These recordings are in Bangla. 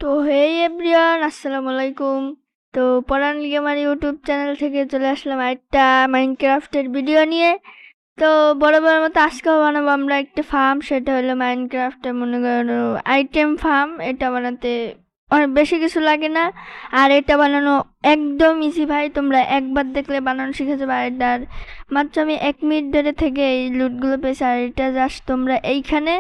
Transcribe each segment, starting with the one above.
তো হেই এভরিওয়ান, আসসালামু আলাইকুম। তো পরান গেমার ইউটিউব চ্যানেল থেকে চলে আসলাম একটা মাইনক্রাফটের ভিডিও নিয়ে। তো বরাবর মতো আজকেও বানাবো আমরা একটা ফার্ম, সেটা হলো মাইনক্রাফটের মনে করো আইটেম ফার্ম। এটা বানাতে অনেক বেশি কিছু লাগে না, আর এটা বানানো একদম ইজি ভাই, তোমরা একবার দেখলে বানানো শিখে যাবে। আর এটার মাত্র আমি 1 মিনিট ধরে থেকে এই লুটগুলো পেয়েছি। আর এটা জাস্ট তোমরা এইখানে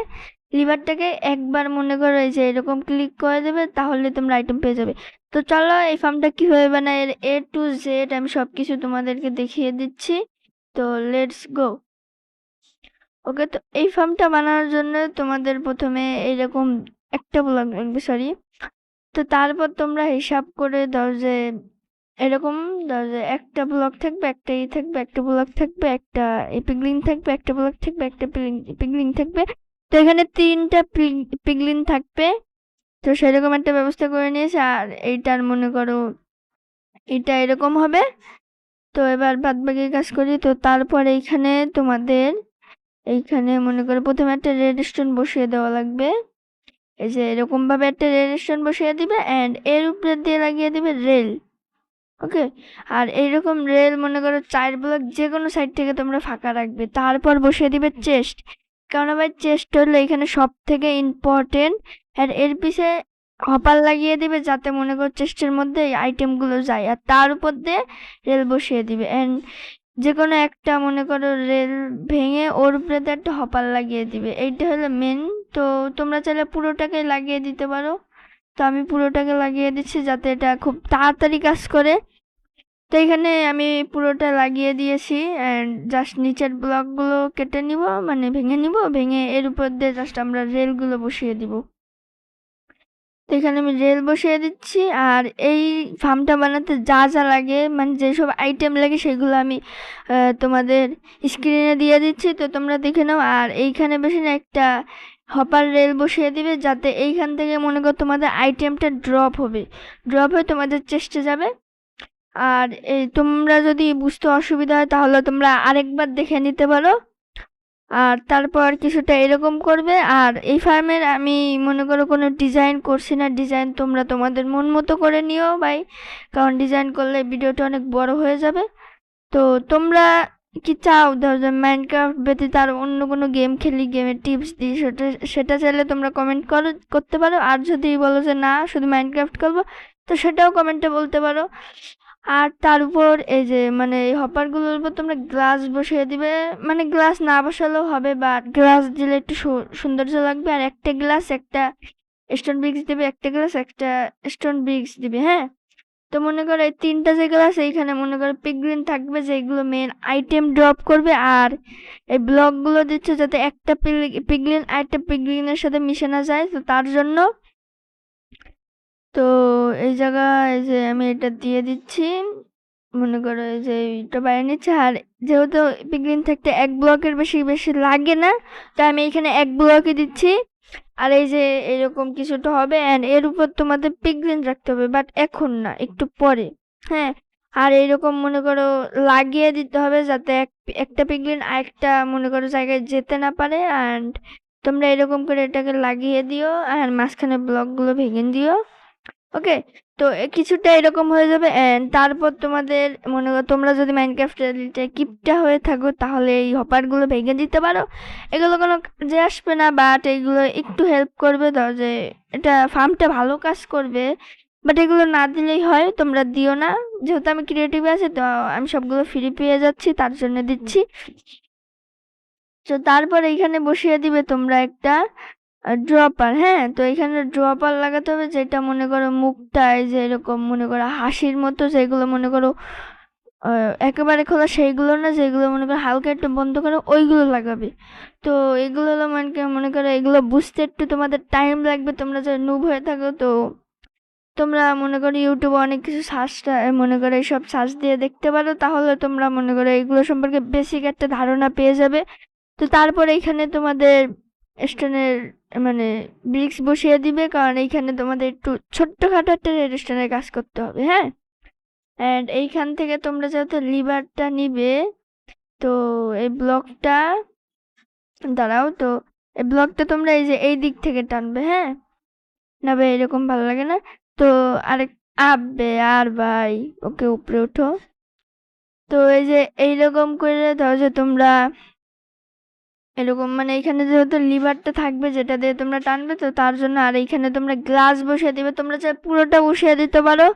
লিভারটাকে একবার মনে করো এই যে এরকম ক্লিক করে দেবে, তাহলে তোমরা আইটেম পেয়ে যাবে। তো চলো এই ফার্মটা কিভাবে বানায় এর A to Z আমি সবকিছু তোমাদেরকে দেখিয়ে দিচ্ছি। তো লেটস গো। ওকে, তো এই ফার্মটা বানানোর জন্য তোমাদের প্রথমে এইরকম একটা ব্লক লাগবে, সরি। তো তারপর তোমরা হিসাব করে দাও যে এরকম দাও যে একটা ব্লক থাকবে, একটা থাকবে, একটা ব্লক থাকবে, একটা পিগলিং থাকবে, একটা ব্লক থাকবে, একটা পিগলিং থাকবে। তো এখানে 3টা পিগলিন থাকবে। তো সেরকম একটা ব্যবস্থা করে নিয়েছে। আর এইটার মনে করো এটা এরকম হবে। তো এবার বাদ বাকি কাজ করি। তো তারপর এইখানে তোমাদের এইখানে মনে করো প্রথমে একটা রেড স্টোন বসিয়ে দেওয়া লাগবে। এই যে এরকম ভাবে একটা রেড স্টোন বসিয়ে দিবে, অ্যান্ড এর উপরে দিয়ে লাগিয়ে দিবে রেল। ওকে, আর এইরকম রেল মনে করো 4 ব্লক যে কোনো সাইড থেকে তোমরা ফাঁকা রাখবে। তারপর বসিয়ে দিবে চেস্ট, কারণ ভাই চেস্ট হলো এখানে সব থেকে ইম্পর্টেন্ট। আর এর পিছে হপার লাগিয়ে দিবে, যাতে মনে করো চেস্টের মধ্যে এই আইটেমগুলো যায়। আর তার উপর দিয়ে রেল বসিয়ে দিবে, অ্যান্ড যে কোনো একটা মনে করো রেল ভেঙে ওর উপরে দিয়ে একটা হপার লাগিয়ে দিবে। এইটা হলো মেন। তো তোমরা চাইলে পুরোটাকে লাগিয়ে দিতে পারো। তো আমি পুরোটাকে লাগিয়ে দিচ্ছি যাতে এটা খুব তাড়াতাড়ি কাজ করে। তো এখানে আমি পুরোটা লাগিয়ে দিয়েছি, অ্যান্ড জাস্ট নিচের ব্লকগুলো কেটে নিব, মানে ভেঙে নিব, ভেঙে এর উপর দিয়ে জাস্ট আমরা রেলগুলো বসিয়ে দিব। তো এখানে আমি রেল বসিয়ে দিচ্ছি। আর এই ফার্মটা বানাতে যা যা লাগে, মানে যেসব আইটেম লাগে সেগুলো আমি তোমাদের স্ক্রিনে দিয়ে দিচ্ছি, তো তোমরা দেখে নাও। আর এইখানে বেশি না একটা হপার রেল বসিয়ে দিবে, যাতে এইখান থেকে মনে করো তোমাদের আইটেমটা ড্রপ হবে, ড্রপ হয়ে তোমাদের চেস্টে যাবে। আর এই তোমরা যদি বুঝতে অসুবিধা হয় তাহলে তোমরা আরেকবার দেখে নিতে পারো। আর তারপর কিছুটা এরকম করবে। আর এই ফার্মের আমি মনে করো কোনো ডিজাইন করছি না, ডিজাইন তোমরা তোমাদের মন মতো করে নিও ভাই, কারণ ডিজাইন করলে ভিডিওটা অনেক বড় হয়ে যাবে। তো তোমরা কি চাও ধরো যে মাইনক্রাফট ব্যতীত আর অন্য কোনো গেম খেলি, গেমের টিপস দিই, সেটা সেটা চাইলে তোমরা কমেন্ট করতে পারো। আর যদি বলো যে না শুধু মাইনক্রাফট করবো, তো সেটাও কমেন্টে বলতে পারো। আর তার উপর এই যে মানে এই হপারগুলোর উপর তোমরা গ্লাস বসিয়ে দিবে, মানে গ্লাস না বসালেও হবে, বাট গ্লাস দিলে একটু সৌন্দর্য লাগবে। আর একটা গ্লাস একটা স্টোন ব্রিক্স দিবে, একটা গ্লাস একটা স্টোন ব্রিক্স দিবে, হ্যাঁ। তো মনে করো এই 3টা যে গ্লাস, এইখানে মনে করো পিগলিন থাকবে যেগুলো মেন আইটেম ড্রপ করবে। আর এই ব্লকগুলো দিচ্ছে যাতে একটা পিগলিন আরেকটা পিগলিনের সাথে মিশে না যায়, তো তার জন্য। তো এই জায়গায় এই যে আমি এটা দিয়ে দিচ্ছি, মনে করো এই যে এটা বাইরে নিচ্ছে। আর যেহেতু পিগলিন থাকতে 1 ব্লকের বেশি বেশি লাগে না, তাই আমি এখানে 1 ব্লকই দিচ্ছি। আর এই যে এরকম কিছুটা হবে, অ্যান্ড এর উপর তোমাদের পিগলিন রাখতে হবে, বাট এখন না, একটু পরে, হ্যাঁ। আর এইরকম মনে করো লাগিয়ে দিতে হবে যাতে একটা পিগলিন আরেকটা মনে করো জায়গায় যেতে না পারে। অ্যান্ড তোমরা এরকম করে এটাকে লাগিয়ে দিও, আর মাঝখানে ব্লকগুলো ভেঙে দিও। ওকে, তো কিছুটা এরকম হয়ে যাবে। এন্ড তারপর তোমাদের মনে করো তোমরা যদি মাইনক্রাফটের কিপটা হয়ে থাকো, তাহলে এই হপারগুলো ভেঙে দিতে পারো। এগুলো কোনো কাজে আসবে না, বাট এগুলো একটু হেল্প করবে, ধর যে এটা ফার্মটা ভালো কাজ করবে। বাট এগুলো না দিলেই হয়, তোমরা দিও না। যেহেতু আমি ক্রিয়েটিভ আছি, তো আমি সবগুলো ফ্রি পেয়ে যাচ্ছি, তার জন্য দিচ্ছি। তো তারপর এইখানে বসিয়ে দিবে তোমরা একটা ড্রপার, হ্যাঁ। তো এখানে ড্রপার লাগাতে হবে, যেটা মনে করো মুখটায় যে এরকম মনে করো হাসির মতো, যেগুলো মনে করো একেবারে খোলা সেইগুলো না, যেগুলো মনে করো হালকা একটু বন্ধ করো, ওইগুলো লাগাবে। তো এগুলো হলো মানে মনে করো এগুলো বুঝতে একটু তোমাদের টাইম লাগবে, তোমরা যে নুব হয়ে থাকো। তো তোমরা মনে করো ইউটিউবে অনেক কিছু সার্চটা মনে করো এইসব সার্চ দিয়ে দেখতে পারো, তাহলে তোমরা মনে করো এগুলো সম্পর্কে বেসিক একটা ধারণা পেয়ে যাবে। তো তারপর এইখানে তোমাদের স্টোনের মানে ব্রিক্স বসিয়ে দিবে, কারণ এইখানে তোমাদের একটু ছোট্টখাটো একটা রেড স্টোনের কাজ করতে হবে, হ্যাঁ। অ্যান্ড এইখান থেকে তোমরা যেহেতু লিভারটা নিবে, তো এই ব্লকটা দাঁড়াও, তো এই ব্লকটা তোমরা এই যে এই দিক থেকে টানবে, হ্যাঁ। না ভাই এরকম ভালো লাগে না। তো আরেক আবে আর ভাই, ওকে উপরে ওঠো। তো এই যে এইরকম করে ধরো যে তোমরা এরকম মানে এখানে যেহেতু লিভারটা থাকবে যেটা দিয়ে তোমরা টানবে, তো তার জন্য আর এইখানে তোমরা গ্লাস বসিয়ে দিবে। তোমরা চাই পুরোটা বসিয়ে দিতে পারো,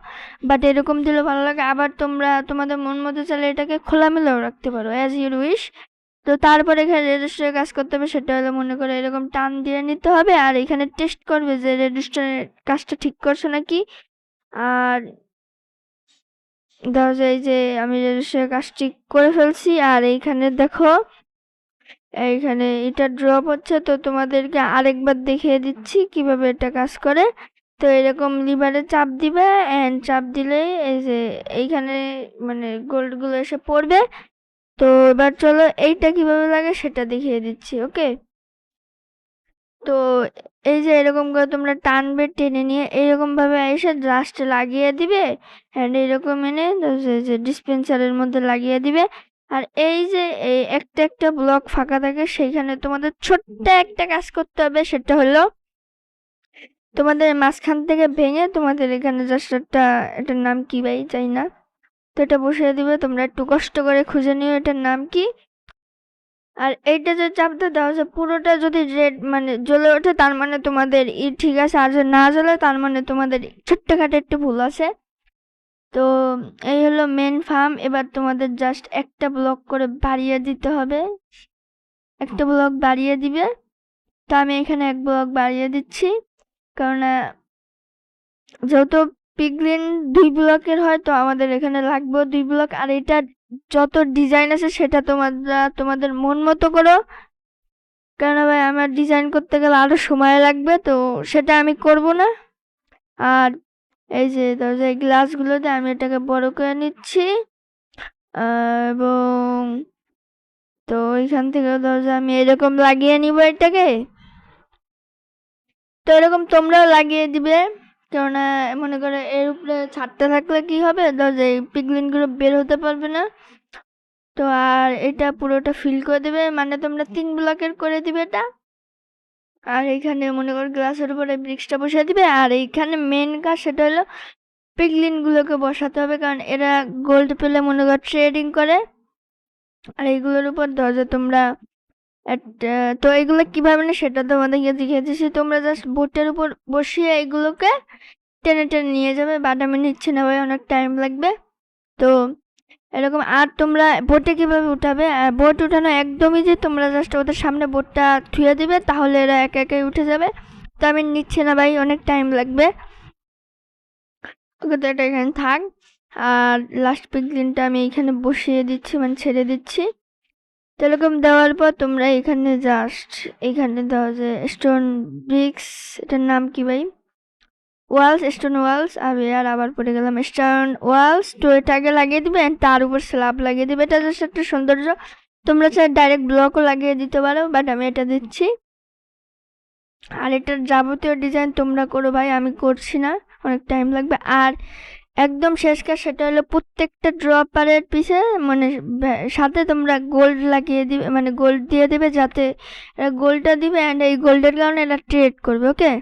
বাট এরকম দিলে ভালো লাগে। আবার তোমরা তোমাদের মন মতো চাইলে এটাকে খোলামেলাও রাখতে পারো, অ্যাজ ইউর উইশ। তো তারপরে এখানে রেজিস্টারের কাজ করতে হবে, সেটা হলো মনে করে এরকম টান দিয়ে নিতে হবে, আর এখানে টেস্ট করবে যে রেজিস্টারের কাজটা ঠিক করছো নাকি। আর ধরো যে এই যে আমি রেজিস্টারের কাজ ঠিক করে ফেলছি, আর এইখানে দেখো এইখানে এটা ড্রপ হচ্ছে, তো তোমাদেরকে আরেকবার দেখিয়ে দিচ্ছি কিভাবে এটা কাজ করে। তো এরকম লিভারে চাপ দিবে, এন্ড চাপ দিলেই এই যে এইখানে মানে গোল্ডগুলো এসে পড়বে। তো এবার চলো এইটা কিভাবে লাগে সেটা দেখিয়ে দিচ্ছি, ওকে। তো এই যে এরকম করে তোমরা টানবে, টেনে নিয়ে এইরকম ভাবে এসে জাস্ট লাগিয়ে দিবে, এন্ড এরকম এনে যে ডিসপেন্সারের মধ্যে লাগিয়ে দিবে। আর এই যে এই একটা একটা ব্লক ফাঁকা থাকে, সেইখানে তোমাদের ছোট্ট একটা কাজ করতে হবে, সেটা হলো তোমাদের মাঝখান থেকে ভেঙে তোমাদের এখানে জাস্ট একটা, এটার নাম কি ভাই চাই না, তো এটা বসিয়ে দিবে। তোমরা একটু কষ্ট করে খুঁজে নিও এটার নাম কি। আর এইটা যে চাপতে দেওয়া আছে পুরোটা যদি রেড মানে জ্বলে ওঠে, তার মানে তোমাদের ঠিক আছে, আর যদি না জ্বলে তার মানে তোমাদের ছোট্টখাটো একটু ভুল আছে। তো এই হলো মেন ফার্ম। এবার তোমাদের জাস্ট একটা ব্লক করে বাড়িয়ে দিতে হবে, একটা ব্লক বাড়িয়ে দিবে। তো আমি এখানে এক ব্লক বাড়িয়ে দিচ্ছি, কারণ যেহেতু পিগলিন 2 ব্লকের হয়, তো আমাদের এখানে লাগবে 2 ব্লক। আর এটা যত ডিজাইন আছে সেটা তোমরা তোমাদের মন মতো করো, কারণ ভাই আমার ডিজাইন করতে গেলে আরো সময় লাগবে, তো সেটা আমি করব না। আর এই যে দরজা গ্লাসগুলোতে আমি এটাকে বড় করে নিচ্ছি, এবং তো ওইখান থেকে দরজা আমি এরকম লাগিয়ে নিব এটাকে। তো এরকম তোমরাও লাগিয়ে দিবে, কেননা মনে করে এর উপরে ছাদটা থাকলে কি হবে, দরজা এই পিগলিনগুলো বের হতে পারবে না। তো আর এটা পুরোটা ফিল করে দেবে, মানে তোমরা 3 ব্লকের করে দিবে এটা। আর এইখানে মনে করো গ্লাসের উপরে ব্রিক্সটা বসিয়ে দিবে। আর এইখানে মেন কাজ সেটা হলো পিগলিন গুলোকে বসাতে হবে, কারণ এরা গোল্ড পেলে মনে করো ট্রেডিং করে। আর এইগুলোর উপর দরজা তোমরা তো এগুলো কিভাবে না সেটা তোমাদেরকে দেখিয়ে দিচ্ছি। তোমরা জাস্ট বোটের উপর বসিয়ে এগুলোকে টেনে টেনে নিয়ে যাবে, বাট আমি নিচ্ছি না ভাই, অনেক টাইম লাগবে। তো এরকম। আর তোমরা বোটে কিভাবে উঠাবে, বোট উঠানো একদমই যে তোমরা জাস্ট ওদের সামনে বোটটা থুয়ে দিবে, তাহলে এরা একা একাই উঠে যাবে। তো আমি নিচ্ছি না ভাই, অনেক টাইম লাগবে। ওকে, তো এটা এখানে থাক। আর লাস্ট পিগলিনটা আমি এখানে বসিয়ে দিচ্ছি, মানে ছেড়ে দিচ্ছি। তো এরকম দেওয়ার পর তোমরা এখানে জাস্ট এখানে দেওয়া যে স্টোন ব্রিক্স, এটার নাম কি ভাই, ওয়ালস, স্টোন ওয়ালস। আমি আর আবার পড়ে গেলাম, স্টোন ওয়ালস। তো এটা আগে লাগিয়ে দিবে, and তার উপর স্ল্যাব লাগিয়ে দিবে। এটা জাস্ট একটা সৌন্দর্য। তোমরা চাই ডাইরেক্ট ব্লকও লাগিয়ে দিতে পারো, বাট আমি এটা দিচ্ছি। আর এটার যাবতীয় ডিজাইন তোমরা করো ভাই, আমি করছি না, অনেক টাইম লাগবে। আর একদম শেষ কাজ সেটা হলো প্রত্যেকটা ড্রপারের পিছে মানে সাথে তোমরা গোল্ড লাগিয়ে দিবে, মানে গোল্ড দিয়ে দিবে, যাতে এরা গোল্ডটা দিবে, অ্যান্ড এই গোল্ডের কারণে এরা ট্রেড করবে, ওকে।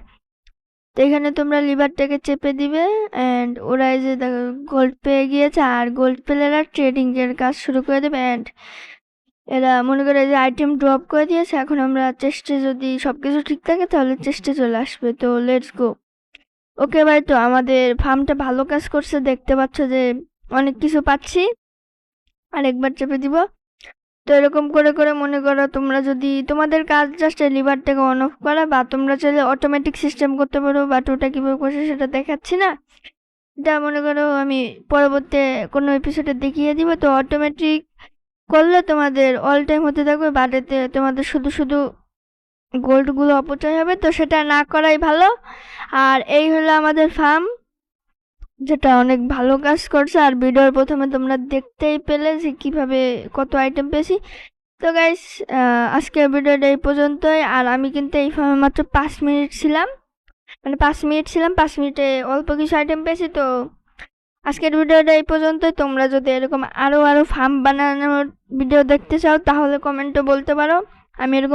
তো এখানে তোমরা লিভারটাকে চেপে দিবে, অ্যান্ড ওরা এই যে দেখো গোল্ড পেয়ে গিয়েছে, আর গোল্ড পেলে এরা ট্রেডিং এর কাজ শুরু করে দেবে। অ্যান্ড এরা মনে করে যে আইটেম ড্রপ করে দিয়েছে, এখন আমরা চেস্টে যদি সবকিছু ঠিক থাকে তাহলে চেস্টে চলে আসবে। তো লেটস গো। ওকে ভাই, তো আমাদের ফার্মটা ভালো কাজ করছে, দেখতে পাচ্ছ যে অনেক কিছু পাচ্ছি। আর একবার চেপে দিব। তো এরকম করে করে মনে করো তোমরা যদি তোমাদের কাজ জাস্ট লিভারটাকে অন অফ করা, বা তোমরা চাইলে অটোমেটিক সিস্টেম করতে পারো, বাট ওটা কীভাবে করছে সেটা দেখাচ্ছি না, এটা মনে করো আমি পরবর্তী কোনো এপিসোডে দেখিয়ে দিব। তো অটোমেটিক করলে তোমাদের অল টাইম হতে থাকবে, বাট এতে তোমাদের শুধু শুধু গোল্ডগুলো অপচয় হবে, তো সেটা না করাই ভালো। আর এই হলো আমাদের ফার্ম, যেটা অনেক ভালো কাজ করছে। আর ভিডিওর প্রথমে তোমরা দেখতেই পেলে যে কিভাবে কত আইটেম পেয়েছি। তো গাইস, আজকের ভিডিওটা এই পর্যন্তই। আর আমি কিন্তু এই ফার্মে মাত্র 5 মিনিট ছিলাম, মানে 5 মিনিট ছিলাম, 5 মিনিটে অল্প কিছু আইটেম পেয়েছি। তো আজকের ভিডিওটা এই পর্যন্তই। তোমরা যদি এরকম আরো ফার্ম বানানোর ভিডিও দেখতে চাও তাহলে কমেন্টে বলতে পারো, আমি এরকম